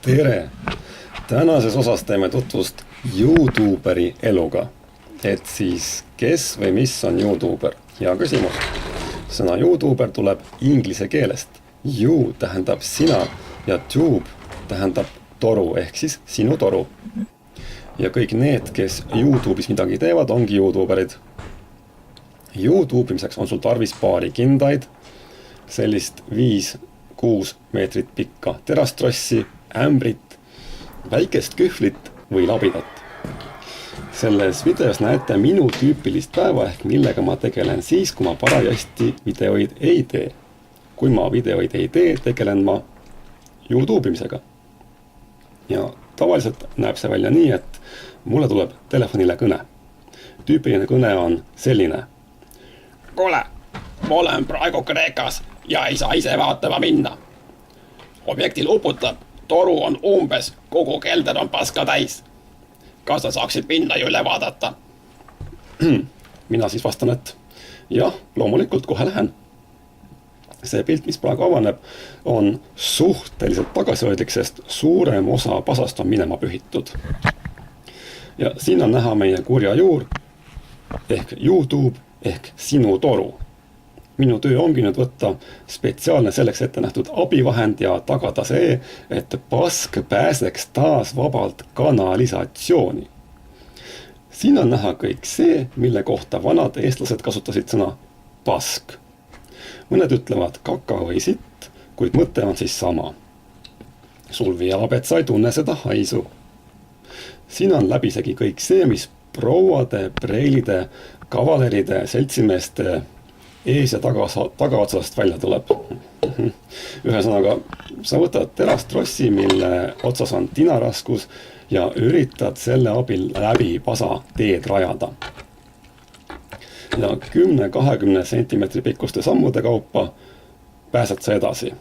Tere! Tänases osas teeme tutvust YouTuberi eluga. Et siis, kes või mis on YouTuber? Hea küsimus. Sõna YouTuber tuleb inglise keelest. You tähendab sina ja tube tähendab toru ehk siis sinu toru. Ja kõik need, kes YouTube'is midagi teevad, ongi YouTuberid. YouTube'imiseks on sul tarvis paari kindaid, sellist 5-6 meetrit pikka terastrossi, ämbrit, väikest kühvlit või labidat. Selles videos näete minu tüüpilist päeva ehk millega ma tegelen siis, kui ma parajasti videoid ei tee. Kui ma videoid ei tee, tegelen ma YouTube'imisega. Ja tavaliselt näeb see välja nii, et mulle tuleb telefonile kõne. Tüüpiline kõne on selline. Kuule, ma olen praegu Kreekas ja ei saa ise vaatama minna. Objektil uputab, toru on umbes, kogu kelder on paska täis. Kas sa saaksid minna ja üle vaadata? Mina siis vastan, et jah, loomulikult kohe lähen. See pilt, mis praegu avaneb, on suhteliselt tagasihoidlik, sest suurem osa pasast on minema pühitud. Ja siin on näha meie kurja juur ehk YouTube ehk sinu toru. Minu töö ongi nüüd võtta spetsiaalne selleks ette nähtud abivahend ja tagada see, et pask pääseks taas vabalt kanalisatsiooni. Siin on näha kõik see, mille kohta vanad eestlased kasutasid sõna pask. Mõned ütlevad kaka või sitt, kuid mõte on siis sama. Sul veab, et sa ei tunne seda haisu. Siin on läbisegi kõik see, mis prouade, preilide, kavaleride, seltsimeeste ees ja tagaotsast välja tuleb. Ühesõnaga, sa võtad terastrossi, mille otsas on tinaraskus ja üritad selle abil läbi pasa teed rajada. Ja 10-20 centimeetri pikkuste sammude kaupa pääsed sa edasi.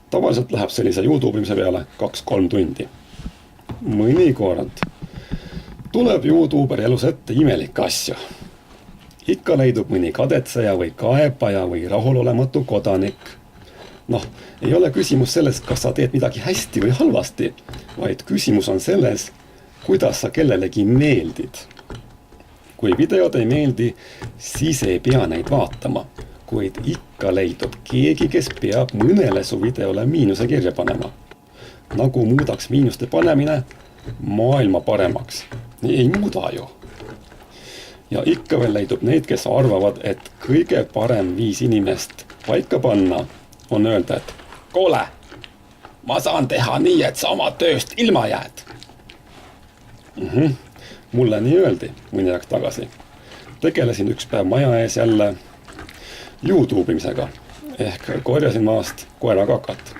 Tavaliselt läheb sellise YouTube'imise peale 2-3 tundi. Mõnikord tuleb YouTuberi elus ette imelikke asju. Ikka leidub mõni kadetseja või kaebaja või rahulolematu kodanik. Ei ole küsimus selles, kas sa teed midagi hästi või halvasti, vaid küsimus on selles, kuidas sa kellelegi meeldid. Kui videod ei meeldi, siis ei pea neid vaatama, kuid ikka leidub keegi, kes peab mõnele su videole miinuse kirja panema. Nagu muudaks miinuste panemine maailma paremaks. Ei muuda ju. Ja ikka veel leidub neid, kes arvavad, et kõige parem viis inimest paika panna on öelda, et kuule, ma saan teha nii, et sa oma tööst ilma jääd. Mulle nii öeldi mõni aeg tagasi. Tegelesin üks päev maja ees jälle YouTube'imisega ehk korjasin maast koera kakat.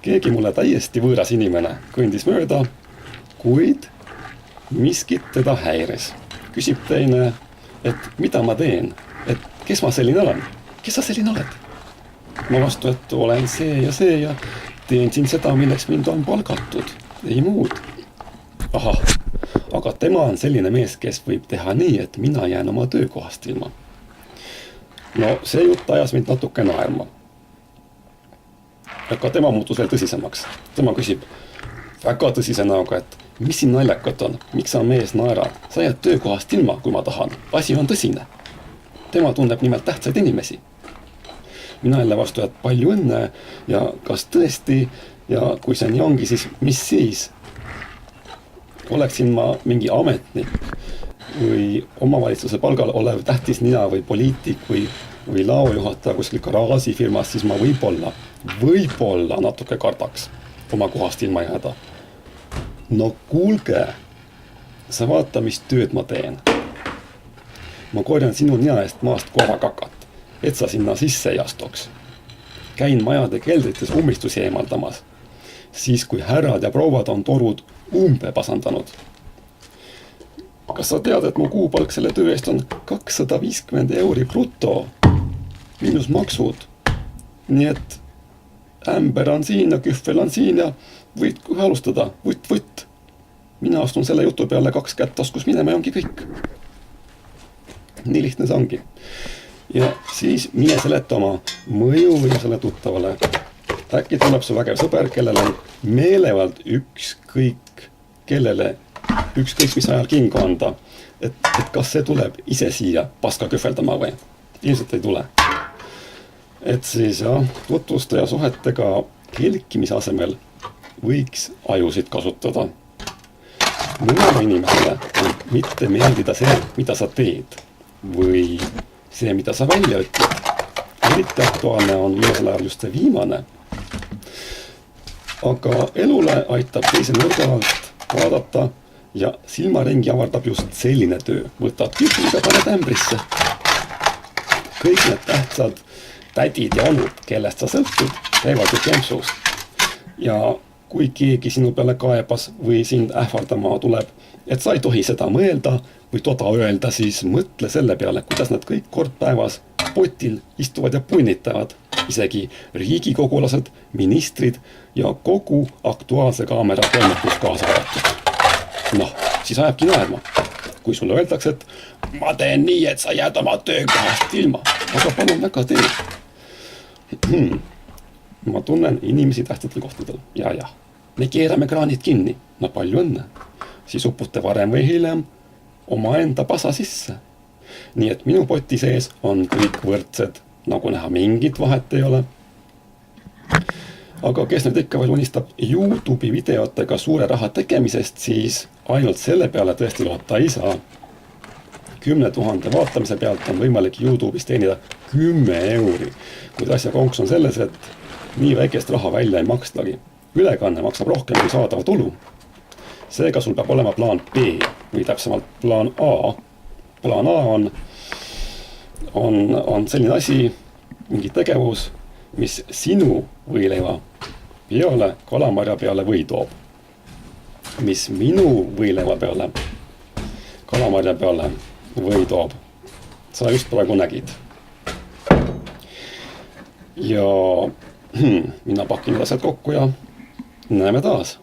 Keegi mulle täiesti võõras inimene kõndis mööda, kuid miskit teda häiris. Küsib teine, et mida ma teen, et kes ma selline olen, kes sa selline oled? Ma vastu, et olen see ja teen siin seda, milleks mind on palgatud, ei muud. Ahah, aga tema on selline mees, kes võib teha nii, et mina jään oma töökohast ilma. See jutt ajas mind natuke naerma. Aga tema muutus veel tõsisemaks. Tema küsib väga tõsise näoga, et mis siin naljakat on, miks sa mees naerad? Sa jääd töökohast ilma, kui ma tahan. Asi on tõsine. Tema tunneb nimelt tähtsaid inimesi. Mina jälle vastu, et palju õnne ja kas tõesti ja kui see nii ongi, siis mis siis? Oleksin ma mingi ametnik või omavalitsuse palgal olev tähtis nina või poliitik või laojuhataja kuskil garaažifirmas, siis ma võib-olla natuke kardaks oma kohast ilma jääda. Kuulge, sa vaata, mis tööd ma teen. Ma korjan sinu nina eest maast koerakakat, et sa sinna sisse ei astuks. Käin majade keldrites ummistusi eemaldamas, siis kui härrad ja prouad on torud umbe pasandanud. Kas sa tead, et mu kuupalk selle töö eest on 250 € bruto, miinus maksud? Nii et ämber on siin ja kühvel on siin ja võid kohe alustada, võtt. Mina astun selle jutu peale 2 kätt taskus minema ja ongi kõik. Nii lihtne see ongi. Ja siis mine seleta oma mõjuvõimsale tuttavale, äkki tuleb su vägev sõber, kellel on meelevald ükskõik mis ajal kingo anda, et kas see tuleb ise siia paska kühveldama või? Ilmselt ei tule. Et siis jah, tutvuste ja suhetega helkimise asemel võiks ajusid kasutada. Mõnele inimesele võib mitte meeldida see, mida sa teed või see, mida sa välja ütled. Eriti aktuaalne on viimasel ajal just see viimane. Aga elule aitab teise nurga alt vaadata ja silmaringi avardab just selline töö. Võtad küpsiga, paned ämbrisse. Kõik need tähtsad tädid ja onud, kellest sa sõltud, käivad ju kempsus. Ja kui keegi sinu peale kaebas või sind ähvardama tuleb, et sa ei tohi seda mõelda või toda öelda, siis mõtle selle peale, kuidas nad kõik kord päevas potil istuvad ja punnitavad. Isegi riigikogulased, ministrid ja kogu Aktuaalse kaamera toimetus kaasa võetud. Noh, siis ajabki naerma. Kui sulle öeldakse, et ma teen nii, et sa jääd oma töökohast ilma. Aga palun väga tee. Ma tunnen inimesi tähtsatel kohtadel. Ja. Me keerame kraanid kinni. No palju õnne. Siis upute varem või hiljem omaenda pasa sisse. Nii et minu poti sees on kõik võrdsed. Nagu näha, mingit vahet ei ole. Aga kes nüüd ikka veel unistab YouTube'i videotega suure raha tegemisest, siis ainult selle peale tõesti loota ei saa. 10 000 vaatamise pealt on võimalik YouTube'is teenida 10 euri. Kuid asja konks on selles, et nii väikest raha välja ei makstagi. Ülekanne maksab rohkem kui saadav tulu. Seega sul peab olema plaan B või täpsemalt plaan A. Plaan A on selline asi, mingi tegevus, mis sinu võileiva peale, kalamarja peale või toob. Mis minu võileiva peale, kalamarja peale või toob. Sa just praegu nägid. Ja mina pakin need asjad kokku ja näeme taas.